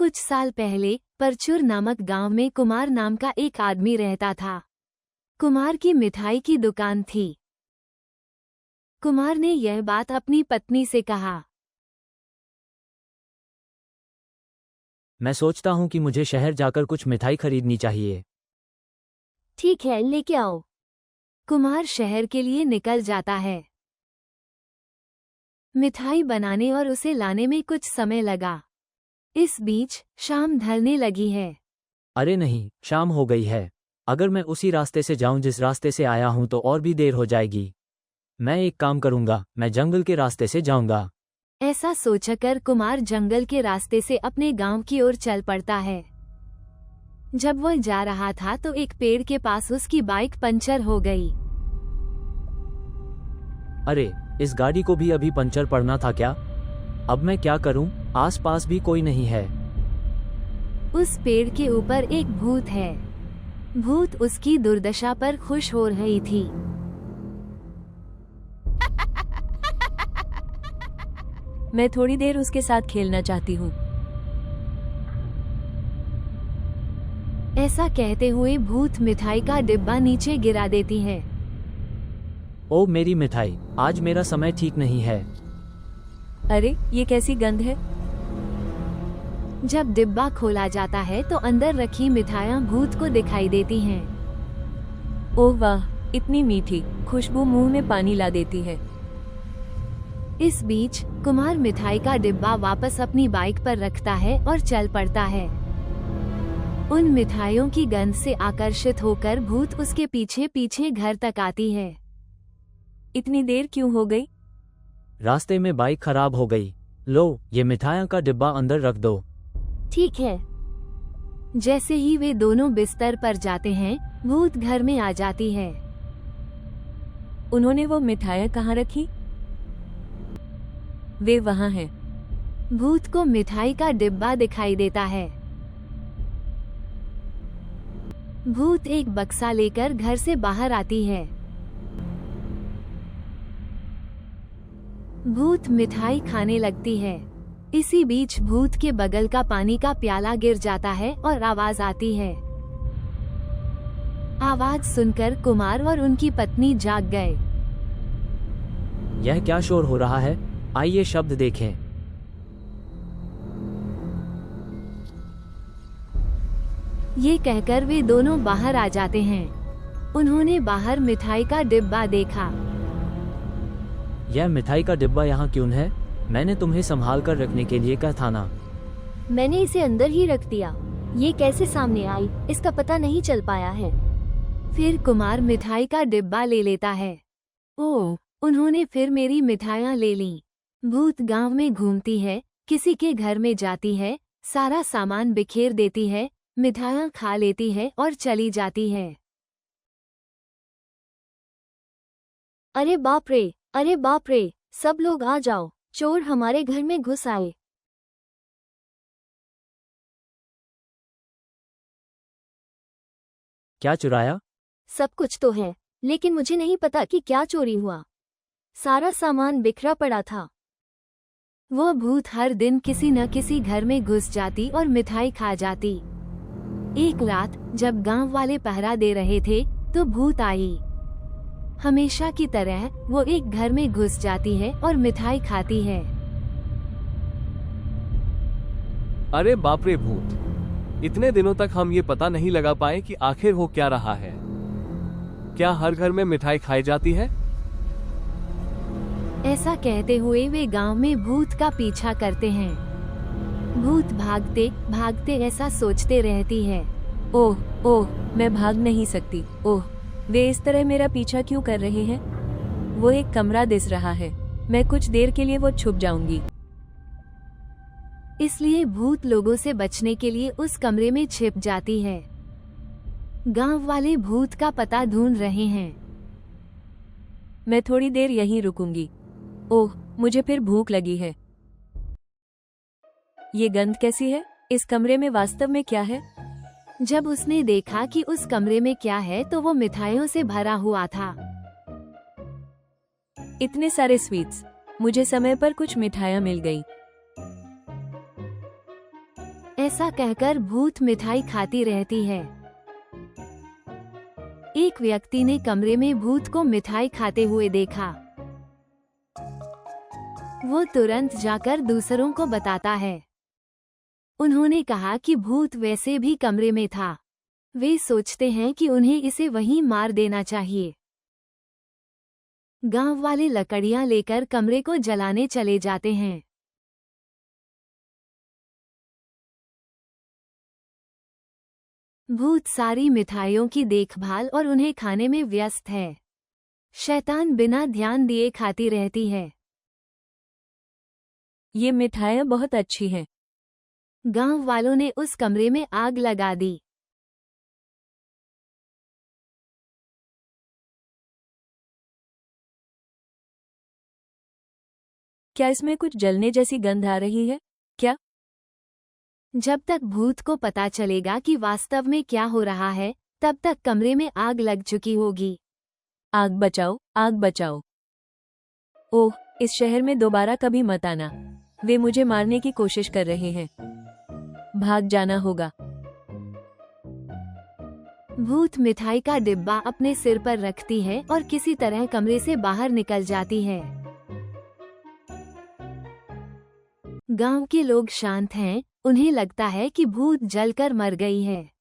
कुछ साल पहले परचूर नामक गांव में कुमार नाम का एक आदमी रहता था। कुमार की मिठाई की दुकान थी। कुमार ने यह बात अपनी पत्नी से कहा। मैं सोचता हूँ कि मुझे शहर जाकर कुछ मिठाई खरीदनी चाहिए। ठीक है, लेके आओ। कुमार शहर के लिए निकल जाता है। मिठाई बनाने और उसे लाने में कुछ समय लगा। इस बीच शाम ढलने लगी है। अरे नहीं, शाम हो गई है। अगर मैं उसी रास्ते से जाऊं जिस रास्ते से आया हूं तो और भी देर हो जाएगी। मैं एक काम करूंगा, मैं जंगल के रास्ते से जाऊंगा। ऐसा सोचकर कुमार जंगल के रास्ते से अपने गांव की ओर चल पड़ता है। जब वह जा रहा था तो एक पेड़ के पास उसकी बाइक पंचर हो गई। अरे, इस गाड़ी को भी अभी पंचर पड़ना था क्या? अब मैं क्या करूं? आसपास भी कोई नहीं है। उस पेड़ के ऊपर एक भूत है। भूत उसकी दुर्दशा पर खुश हो रही थी। मैं थोड़ी देर उसके साथ खेलना चाहती हूँ। ऐसा कहते हुए भूत मिठाई का डिब्बा नीचे गिरा देती है। ओ मेरी मिठाई, आज मेरा समय ठीक नहीं है। अरे, ये कैसी गंध है? जब डिब्बा खोला जाता है तो अंदर रखी मिठाइयाँ भूत को दिखाई देती हैं। ओह वाह, इतनी मीठी खुशबू मुंह में पानी ला देती है। इस बीच कुमार मिठाई का डिब्बा वापस अपनी बाइक पर रखता है और चल पड़ता है। उन मिठाइयों की गंध से आकर्षित होकर भूत उसके पीछे पीछे घर तक आती है। इतनी देर क्यों हो गई? रास्ते में बाइक खराब हो गई। लो, ये मिठाइयों का डिब्बा अंदर रख दो। ठीक है। जैसे ही वे दोनों बिस्तर पर जाते हैं, भूत घर में आ जाती है। उन्होंने वो मिठाइयाँ कहाँ रखी? वे वहाँ हैं। भूत को मिठाई का डिब्बा दिखाई देता है। भूत एक बक्सा लेकर घर से बाहर आती है। भूत मिठाई खाने लगती है। इसी बीच भूत के बगल का पानी का प्याला गिर जाता है और आवाज आती है। आवाज सुनकर कुमार और उनकी पत्नी जाग गए। यह क्या शोर हो रहा है? आइए शब्द देखें। ये कहकर वे दोनों बाहर आ जाते हैं। उन्होंने बाहर मिठाई का डिब्बा देखा। यह मिठाई का डिब्बा यहाँ क्यों है? मैंने तुम्हें संभाल कर रखने के लिए कहा था ना। मैंने इसे अंदर ही रख दिया। ये कैसे सामने आई, इसका पता नहीं चल पाया है। फिर कुमार मिठाई का डिब्बा ले लेता है। ओह, उन्होंने फिर मेरी मिठाइयाँ ले लीं। भूत गांव में घूमती है, किसी के घर में जाती है, सारा सामान बिखेर देती है, मिठाइयाँ खा लेती है और चली जाती है। अरे बाप रे, अरे बाप रे, सब लोग आ जाओ, चोर हमारे घर में घुस आए। क्या चुराया? सब कुछ तो है, लेकिन मुझे नहीं पता कि क्या चोरी हुआ। सारा सामान बिखरा पड़ा था। वह भूत हर दिन किसी न किसी घर में घुस जाती और मिठाई खा जाती। एक रात जब गांव वाले पहरा दे रहे थे तो भूत आई। हमेशा की तरह वो एक घर में घुस जाती है और मिठाई खाती है। अरे बाप रे भूत, इतने दिनों तक हम ये पता नहीं लगा पाए कि आखिर हो क्या रहा है। क्या हर घर में मिठाई खाई जाती है? ऐसा कहते हुए वे गांव में भूत का पीछा करते हैं। भूत भागते भागते ऐसा सोचते रहती है। ओह ओह, मैं भाग नहीं सकती। ओह, वे इस तरह मेरा पीछा क्यों कर रहे हैं? वो एक कमरा दिस रहा है, मैं कुछ देर के लिए वो छुप जाऊंगी। इसलिए भूत लोगों से बचने के लिए उस कमरे में छिप जाती है। गांव वाले भूत का पता ढूंढ रहे हैं। मैं थोड़ी देर यहीं रुकूंगी। ओह, मुझे फिर भूख लगी है। ये गंध कैसी है? इस कमरे में वास्तव में क्या है? जब उसने देखा कि उस कमरे में क्या है तो वो मिठाइयों से भरा हुआ था। इतने सारे स्वीट्स, मुझे समय पर कुछ मिठाइयाँ मिल गई। ऐसा कहकर भूत मिठाई खाती रहती है। एक व्यक्ति ने कमरे में भूत को मिठाई खाते हुए देखा। वो तुरंत जाकर दूसरों को बताता है। उन्होंने कहा कि भूत वैसे भी कमरे में था। वे सोचते हैं कि उन्हें इसे वहीं मार देना चाहिए। गांव वाले लकड़ियां लेकर कमरे को जलाने चले जाते हैं। भूत सारी मिठाइयों की देखभाल और उन्हें खाने में व्यस्त है। शैतान बिना ध्यान दिए खाती रहती है। ये मिठाइयाँ बहुत अच्छी हैं। गांव वालों ने उस कमरे में आग लगा दी। क्या इसमें कुछ जलने जैसी गंध आ रही है? क्या? जब तक भूत को पता चलेगा कि वास्तव में क्या हो रहा है, तब तक कमरे में आग लग चुकी होगी। आग बचाओ, आग बचाओ। ओह, इस शहर में दोबारा कभी मत आना। वे मुझे मारने की कोशिश कर रहे हैं। भाग जाना होगा। भूत मिठाई का डिब्बा अपने सिर पर रखती है और किसी तरह कमरे से बाहर निकल जाती है। गांव के लोग शांत हैं, उन्हें लगता है कि भूत जलकर मर गई है।